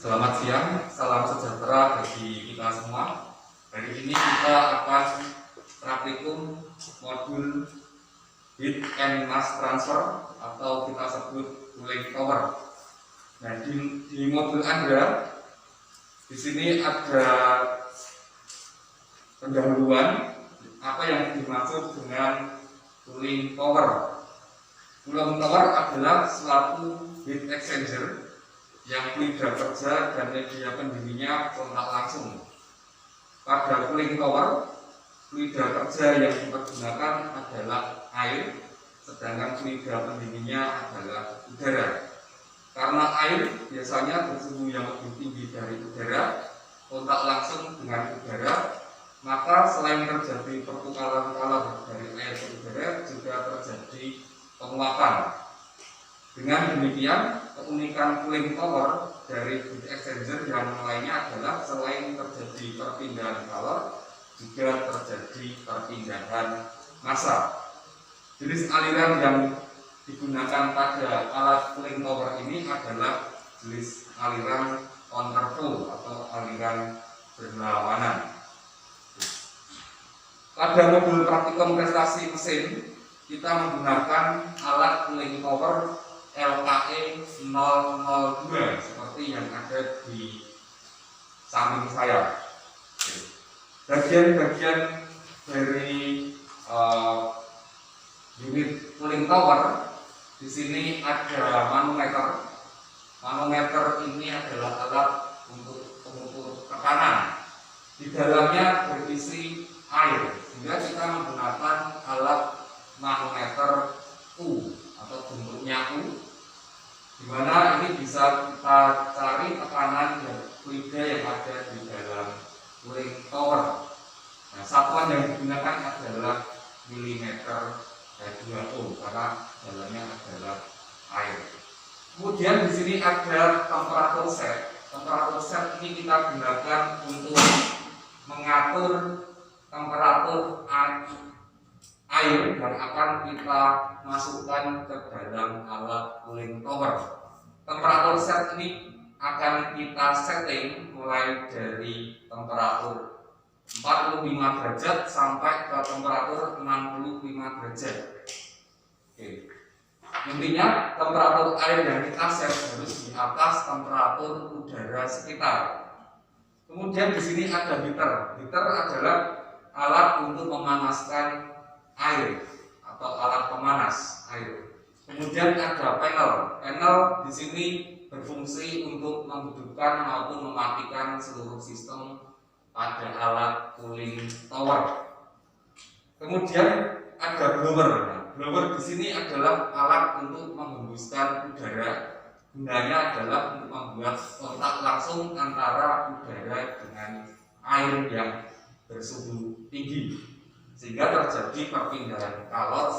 Selamat siang, salam sejahtera bagi kita semua. Hari ini kita akan praktikum modul heat and mass transfer atau kita sebut cooling tower. Nah, di modul Anda di sini ada pendahuluan apa yang dimaksud dengan cooling tower. Cooling tower adalah suatu heat exchanger yang fluida kerja dan media pendinginnya kontak langsung. Pada cooling tower, fluida kerja yang dipergunakan adalah air, sedangkan fluida pendinginnya adalah udara. Karena air biasanya bersuhu yang lebih tinggi dari udara, kontak langsung dengan udara, maka selain terjadi pertukaran kalor dari air ke udara, juga terjadi penguapan. Dengan demikian, keunikan cooling tower dari heat exchanger yang lainnya adalah selain terjadi perpindahan kalor, juga terjadi perpindahan massa. Jenis aliran yang digunakan pada alat cooling tower ini adalah jenis aliran counterflow atau aliran berlawanan. Pada modul praktikum prestasi mesin, kita menggunakan alat cooling tower LKE 002 seperti yang ada di samping saya. Bagian-bagian dari unit cooling tower di sini ada manometer. Manometer ini adalah alat untuk pengukur tekanan. Di dalamnya berisi air, sehingga kita menggunakan alat manometer U atau bentuknya U, di mana ini bisa kita cari tekanan dan fluida yang ada di dalam cooling tower. Nah, satuan yang digunakan adalah milimeter H2O karena dalamnya adalah air. Kemudian di sini ada temperatur set. Temperatur set ini kita gunakan untuk mengatur temperatur air yang akan kita masukkan ke dalam alat cooling tower. Temperatur set ini akan kita setting mulai dari temperatur 45 derajat sampai ke temperatur 65 derajat. Oke. Intinya temperatur air yang kita set harus di atas temperatur udara sekitar. Kemudian di sini ada heater. Heater adalah alat untuk memanaskan air atau alat pemanas air. Kemudian ada panel. Panel di sini berfungsi untuk menghidupkan maupun mematikan seluruh sistem pada alat cooling tower. Kemudian ada blower. Nah, blower di sini adalah alat untuk menghembuskan udara. Gunanya adalah untuk membuat kontak langsung antara udara dengan air yang bersuhu tinggi, sehingga terjadi perpindahan kalor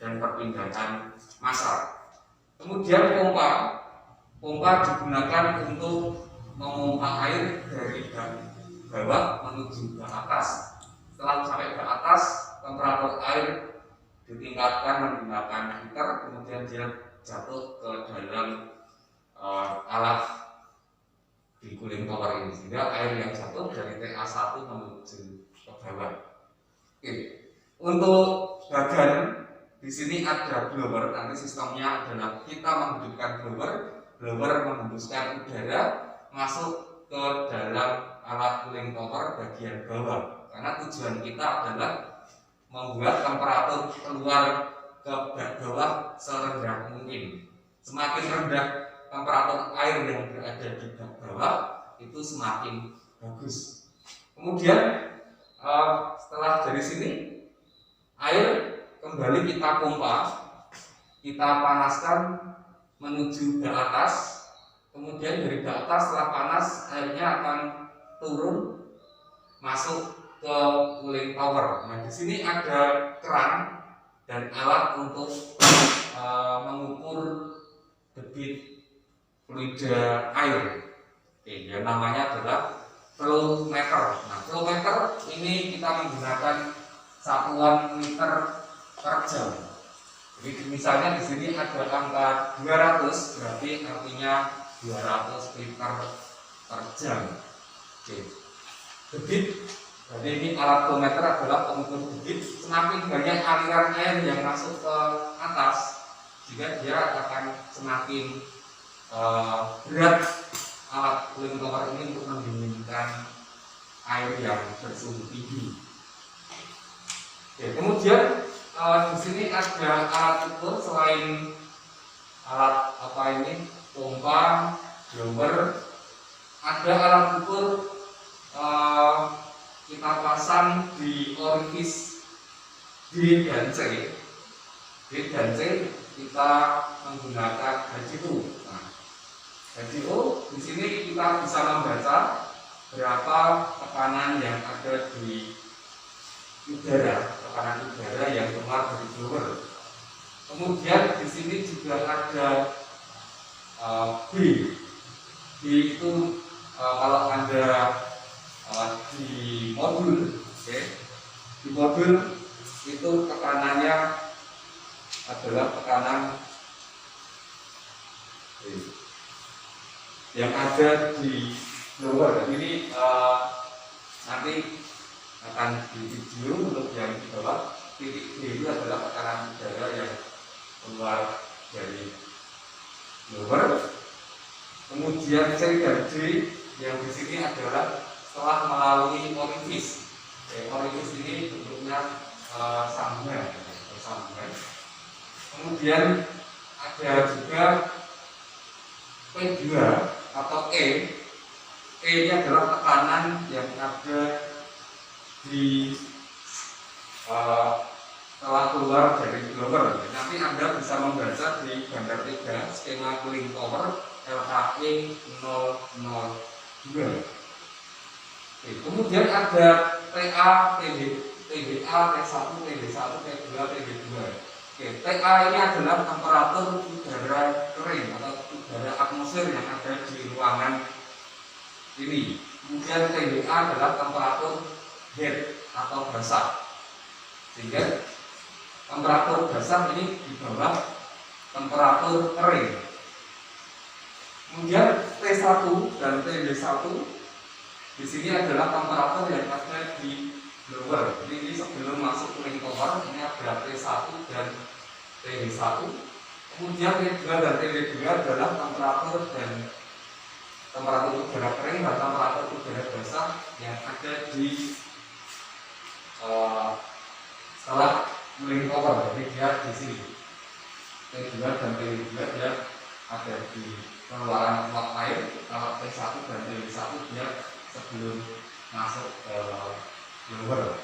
dan perpindahan massa. Kemudian pompa digunakan untuk memompa air dari bawah menuju ke atas. Setelah sampai ke atas, temperatur air ditingkatkan menggunakan heater, kemudian dia jatuh ke dalam alat di cooling tower ini, sehingga air yang jatuh dari TA1 menuju ke bawah. Oke. Untuk bagian di sini ada blower. Nanti sistemnya adalah kita menghidupkan blower menghembuskan udara masuk ke dalam alat cooling tower bagian bawah. Karena tujuan kita adalah membuat temperatur keluar ke bawah serendah mungkin. Semakin rendah temperatur air yang berada di bawah, itu semakin bagus. Kemudian setelah dari sini air kembali kita pompa, kita panaskan menuju ke atas. Kemudian dari ke atas setelah panas, airnya akan turun masuk ke cooling tower. Nah, di sini ada keran dan alat untuk mengukur debit fluida air. Oke, yang namanya adalah flow meter. Nah, flow meter ini kita menggunakan satuan liter per jam. Jadi misalnya di sini ada angka 200, berarti artinya 200 liter per jam. Oke. Debit, jadi ini alat voltmeter adalah pengukur debit. Semakin banyak aliran air yang masuk ke atas, juga dia akan semakin berat alat cooling tower ini untuk mendinginkan air yang bersuhu tinggi. Oke, kemudian di sini ada alat ukur selain alat pompa, blower, ada alat ukur kita pasang di orifice D dan C. D dan C kita menggunakan HDO. Nah, HDO di sini kita bisa membaca berapa tekanan yang ada di udara, tekanan udara yang keluar dari blower. Kemudian di sini juga ada B. B itu kalau Anda di modul, di modul itu tekanannya adalah tekanan yang ada di blower. Ini nanti akan di video untuk yang di bawah. Titik D itu adalah tekanan udara yang keluar dari blower. Kemudian C dan D yang di sini adalah setelah melalui orifice. Orifice ini bentuknya sambungan. Kemudian ada juga P2 atau E. E ini adalah tekanan yang ada di setelah keluar dari blower. Nanti Anda bisa membaca di gambar 3 skema cooling tower LHE 002. Kemudian ada TA, TBA, T1, TB1, T2, TB2. TA ini adalah temperatur udara kering atau udara atmosfer yang ada di ruangan ini. Kemudian TBA adalah temperatur head atau basah. Sehingga temperatur basah ini di bawah temperatur kering. Kemudian T1 dan TB1 di sini adalah temperatur yang ada di blower. Ini sebelum masuk cooling tower, ini ada T1 dan TB1. Kemudian T2 dan TB2 adalah temperatur udara kering dan temperatur udara basah yang ada di setelah cooling tower. Jadi dia di sini. T2 dan TB2 dia ada di pengeluaran uap air. Kalau T1 dan TB1 dia sebelum masuk ke blower,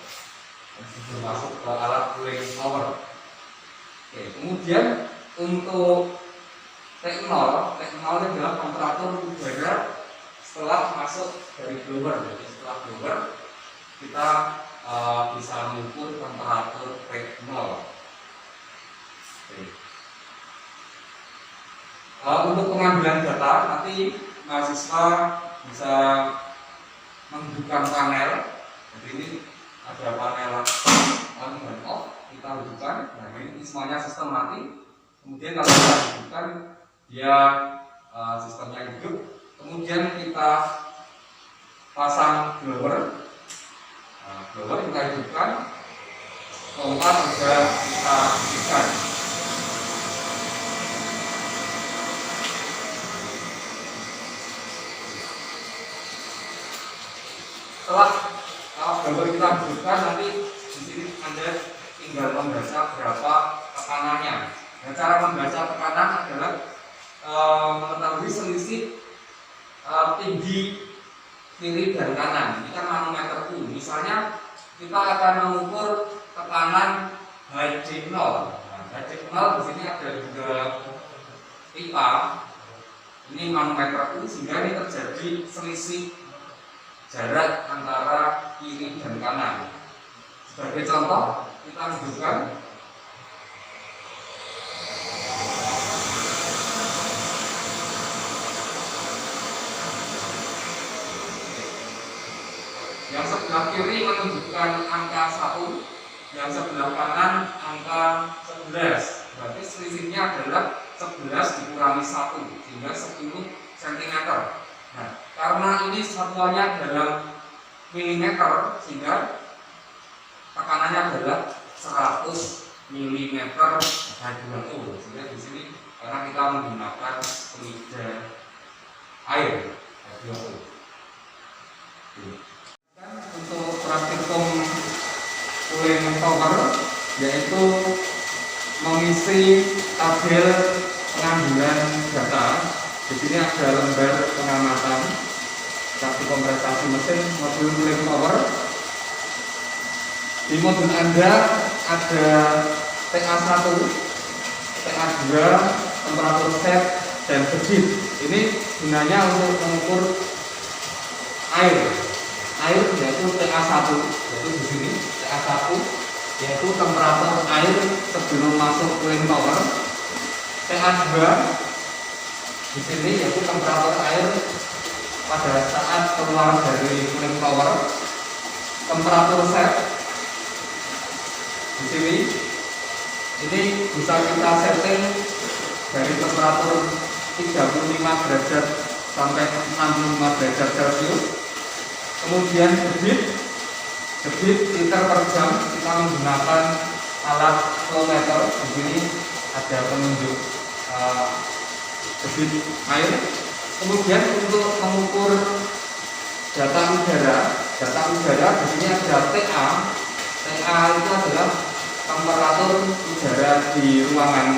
sebelum masuk ke alat cooling tower. Oke, kemudian untuk T0 adalah temperatur udara setelah masuk dari blower. Jadi setelah blower kita bisa mengukur temperatur T0. Oke. Untuk pengambilan data nanti mahasiswa bisa menghidupkan panel. Jadi ini ada panel on dan off, kita hidupkan. Nah, ini semuanya sistem mati. Kemudian kalau kita hidupkan, dia sistemnya hidup. Kemudian kita pasang blower. Nah, blower kita hidupkan. Pompa juga kita hidupkan. Setelah blower kita hidupkan, nanti di sini Anda tinggal membaca berapa tekanannya. Nah, cara membaca tekanan adalah mengetahui selisih tinggi kiri dan kanan. Ini kan manometer U. Misalnya kita akan mengukur tekanan HD0. Nah, HD0 di sini ada juga pipa. Ini manometer U, sehingga ini terjadi selisih jarak antara kiri dan kanan. Sebagai contoh, kita hidupkan. Yang sebelah kiri menunjukkan angka 1, yang sebelah kanan angka 11. Berarti selisihnya adalah 11 dikurangi 1, sehingga 10 cm satuannya dalam milimeter, sehingga tekanannya adalah 100 mm/2O. Sehingga di sini karena kita menggunakan penida air H2O. Untuk praktikum cooling tower yaitu mengisi tabel pengambilan data. Di sini ada lembar pengamatan praktikum prestasi mesin modul cooling tower. Di modul Anda ada TA1, TA2, temperatur set, dan debit. Ini gunanya untuk mengukur air yaitu TA1, yaitu di sini TA1 yaitu temperatur air sebelum masuk cooling tower. TA2 di sini yaitu temperatur air pada saat keluar dari cooling tower. Temperatur set di sini ini bisa kita setting dari temperatur 35 derajat sampai 65 derajat Celcius. Kemudian debit liter per jam, kita menggunakan alat flowmeter. Di sini ada penunjuk debit air. Kemudian untuk mengukur data udara di sini ada TA. TA itu adalah temperatur udara di ruangan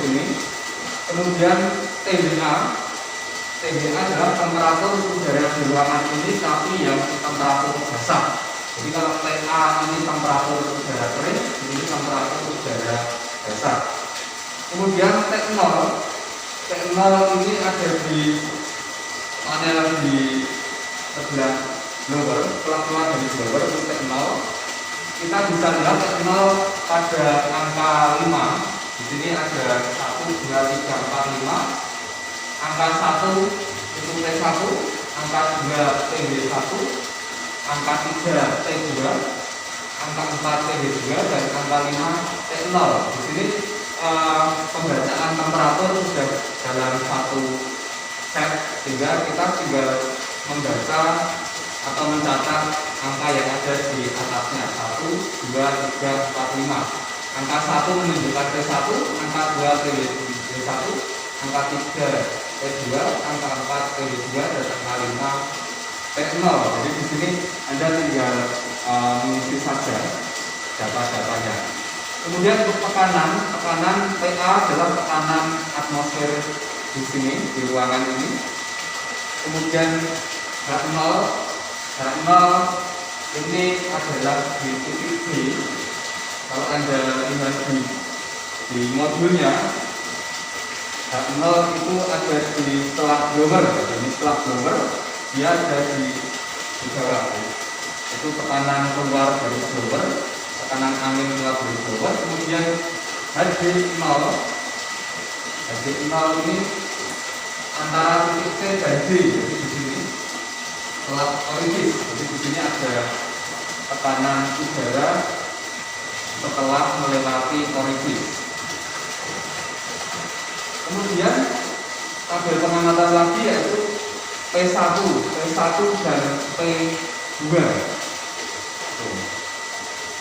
ini. Kemudian THA adalah temperatur udara di ruangan ini tapi yang temperatur basah. Jadi kalau TA ini temperatur udara kering, ini temperatur udara basah. Kemudian T0 ini ada di panel di sebelah blower. Setelah keluar dari blower itu T0. Kita bisa lihat T0 pada angka 5. Di sini ada 1, 2, 3, 4, 5. Angka 1 itu T1, angka 2 TB1, angka 3 T2, angka 4 TB2, dan angka 5 T0. Di sini pembacaan temperatur sudah dalam satu set, sehingga kita tinggal membaca atau mencatat angka yang ada di atasnya. 1, 2, 3, 4, 5. Angka 1 menunjukkan T1, angka 2 TB1, angka 3 T2, angka 4 TB2, dan angka 5 T0. Jadi di sini Anda tinggal mengisi saja data-datanya. Kemudian untuk tekanan TA adalah tekanan atmosfer di sini di ruangan ini. Kemudian H0 ini adalah di titik B. Kalau Anda lihat di modulnya, H0 itu ada di setelah blower. Jadi setelah blower dia ada di bawah. Itu tekanan keluar dari blower, tekanan angin keluar dari blower. Kemudian Hd0 ini antara titik C dan D. Jadi di sini setelah orifice. Jadi di sini ada tekanan udara setelah melewati orifice. Kemudian tabel pengamatan lagi yaitu P1 dan P2.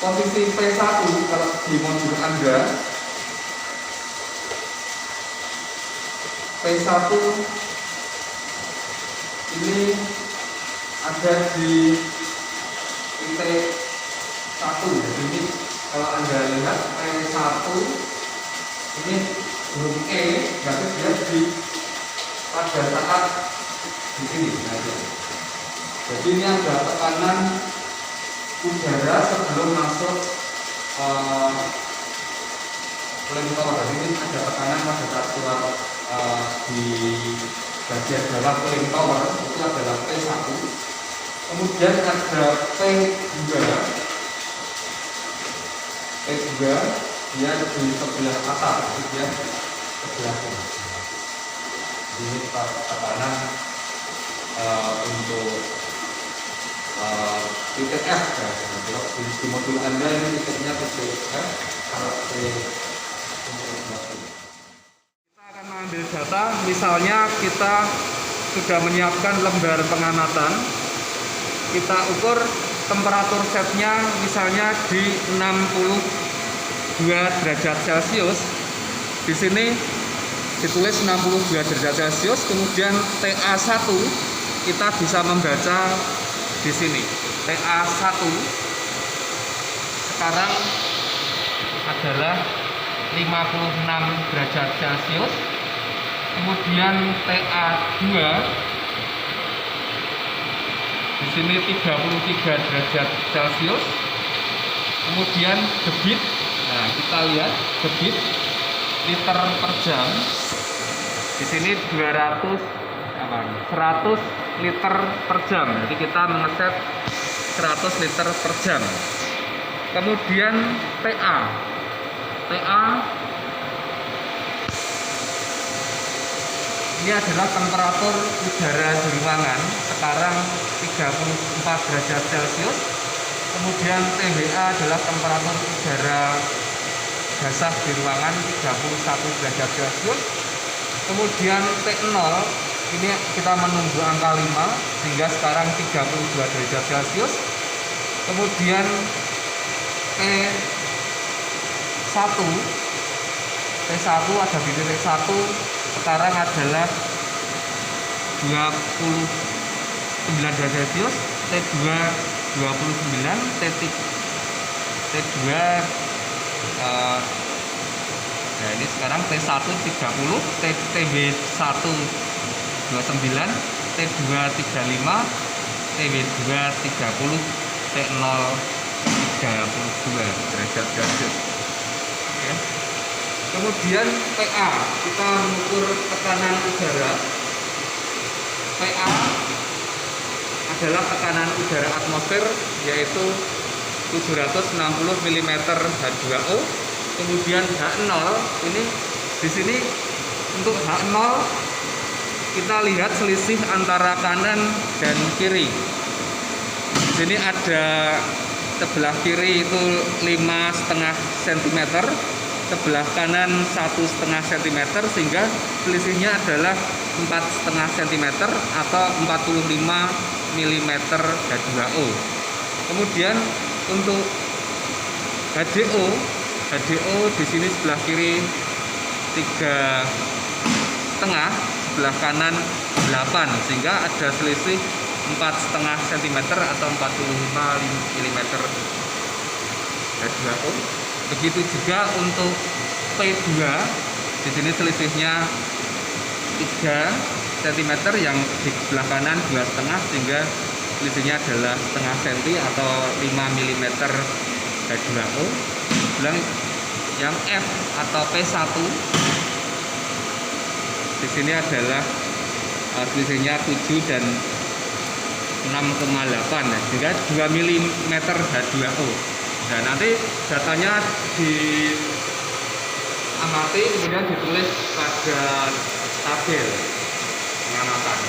Posisi P1 kalau di modul Anda, P1 ini ada di titik 1. Jadi ini kalau Anda lihat P1 ini huruf E, berarti dia di pada saat di sini. Jadi ini ada tekanan udara sebelum masuk cooling tower. Jadi ini ada tekanan pada saat keluar di bagian bawah cooling tower, itu adalah P1. Kemudian ada P2 dia di sebelah atas, dia sebelah sini. Ini tekanan untuk titik F ya. Di modul Anda ini titiknya titik F. Kalau kita akan mengambil data, misalnya kita sudah menyiapkan lembar pengamatan kita ukur temperatur setnya misalnya di 62 derajat Celcius. Di sini ditulis 62 derajat Celcius, kemudian TA1 kita bisa membaca di sini. TA1 sekarang adalah 56 derajat Celcius. Kemudian TA2 di sini 33 derajat Celcius. Kemudian debit, nah kita lihat debit liter per jam. Di sini 100 liter per jam. Jadi kita mengeset 100 liter per jam. Kemudian TA ini adalah temperatur udara di ruangan sekarang 34 derajat Celcius. Kemudian THA adalah temperatur udara basah di ruangan 31 derajat Celcius. Kemudian T0 ini kita menunggu angka 5 sehingga sekarang 32 derajat Celcius. Kemudian T1 ada di titik 1 sekarang adalah 29 derajat Celcius. T2 29, T2 nah ini sekarang T1 30, TB1 29, T2 35, TB2 30, T0 32 derajat Celcius. Oke. Kemudian PA, kita mengukur tekanan udara. PA adalah tekanan udara atmosfer, yaitu 760 mm H2O. Kemudian H0 ini di sini untuk H0 kita lihat selisih antara kanan dan kiri. Di sini ada sebelah kiri itu 5,5 cm, sebelah kanan 1,5 cm, sehingga selisihnya adalah 4,5 cm atau 45 mm H2O. Kemudian untuk HDO di sini sebelah kiri 3,5, sebelah kanan 8, sehingga ada selisih 4,5 cm atau 45 mm H2O. Begitu juga untuk P2, di sini selisihnya 3 cm, yang di sebelah kanan 2,5, sehingga selisihnya adalah setengah cm atau 5 mm H2O. Yang F atau P1 di sini adalah selisihnya 7 dan 6,8, sehingga 2 mm H2O. Nah, nanti datanya diamati kemudian ditulis pada tabel pengamatan.